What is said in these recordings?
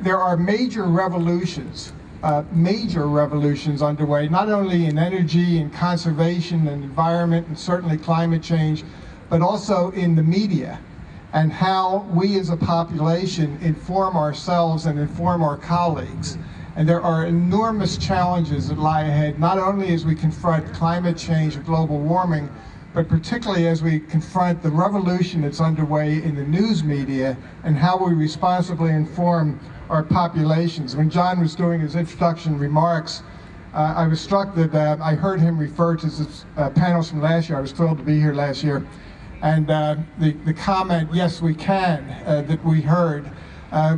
there are major revolutions underway, not only in energy and conservation and environment and certainly climate change, but also in the media and how we as a population inform ourselves and inform our colleagues. And there are enormous challenges that lie ahead, not only as we confront climate change or global warming, but particularly as we confront the revolution that's underway in the news media and how we responsibly inform our populations. When John was doing his introduction remarks, I was struck that I heard him refer to his panels from last year. I was thrilled to be here last year. And the comment, yes, we can, that we heard.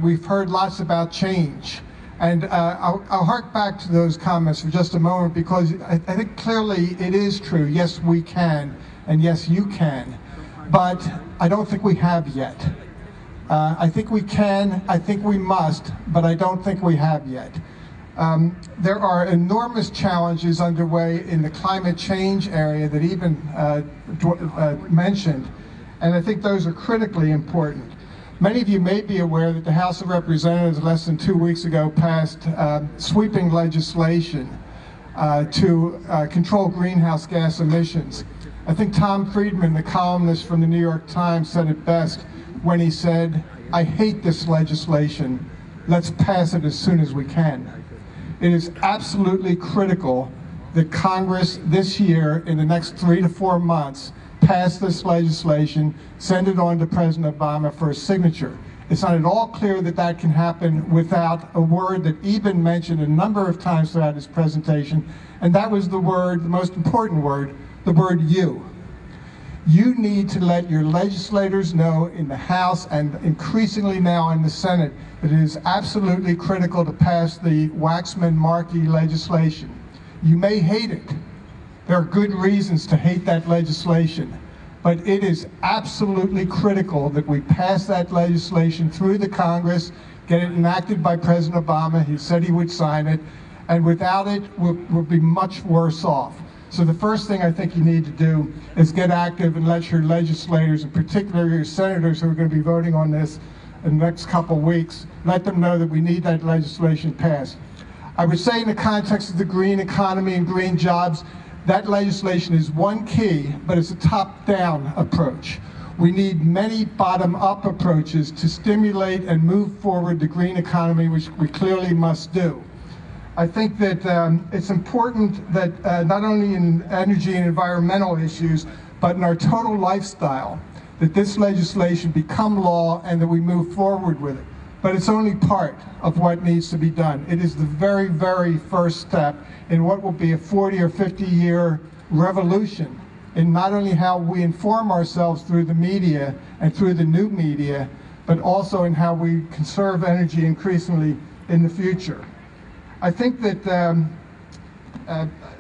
We've heard lots about change. And I'll hark back to those comments for just a moment, because I think clearly it is true. Yes, we can, and yes, you can. But I don't think we have yet. I think we can, I think we must, but I don't think we have yet. There are enormous challenges underway in the climate change area that even mentioned, and I think those are critically important. Many of you may be aware that the House of Representatives less than 2 weeks ago passed sweeping legislation to control greenhouse gas emissions. I think Tom Friedman, the columnist from the New York Times, said it best when he said, "I hate this legislation. Let's pass it as soon as we can." It is absolutely critical that Congress this year, in the next 3 to 4 months, pass this legislation, send it on to President Obama for a signature. It's not at all clear that that can happen without a word that Eben mentioned a number of times throughout his presentation, and that was the word, the most important word, the word you. You need to let your legislators know in the House and increasingly now in the Senate that it is absolutely critical to pass the Waxman-Markey legislation. You may hate it. There are good reasons to hate that legislation, but it is absolutely critical that we pass that legislation through the Congress, get it enacted by President Obama. He said he would sign it, and without it, we'll be much worse off. So the first thing I think you need to do is get active and let your legislators, and particularly your senators who are going to be voting on this in the next couple weeks, let them know that we need that legislation passed. I would say in the context of the green economy and green jobs, that legislation is one key, but it's a top-down approach. We need many bottom-up approaches to stimulate and move forward the green economy, which we clearly must do. I think that it's important that not only in energy and environmental issues, but in our total lifestyle, that this legislation become law and that we move forward with it. But it's only part of what needs to be done. It is the very, very first step in what will be a 40 or 50-year revolution in not only how we inform ourselves through the media and through the new media, but also in how we conserve energy increasingly in the future. I think that,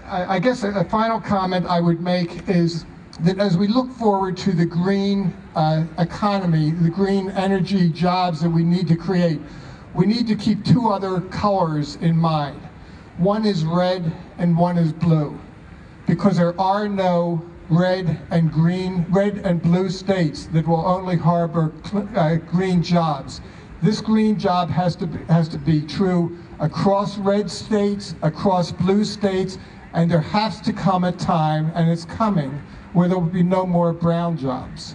I guess a final comment I would make is that as we look forward to the green economy, the green energy jobs that we need to create, we need to keep two other colors in mind. One is red and one is blue, because there are no red and blue states that will only harbor green jobs. This green job has to be true across red states, across blue states, and there has to come a time, and it's coming, where there will be no more brown jobs.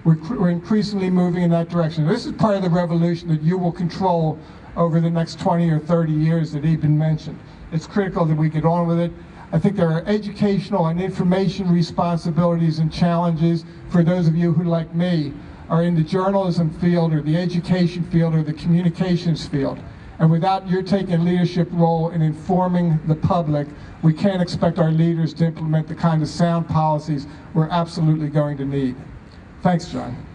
We're increasingly moving in that direction. This is part of the revolution that you will control over the next 20 or 30 years that Eben mentioned. It's critical that we get on with it. I think there are educational and information responsibilities and challenges for those of you who, like me, are in the journalism field or the education field or the communications field. And without your taking a leadership role in informing the public, we can't expect our leaders to implement the kind of sound policies we're absolutely going to need. Thanks, John.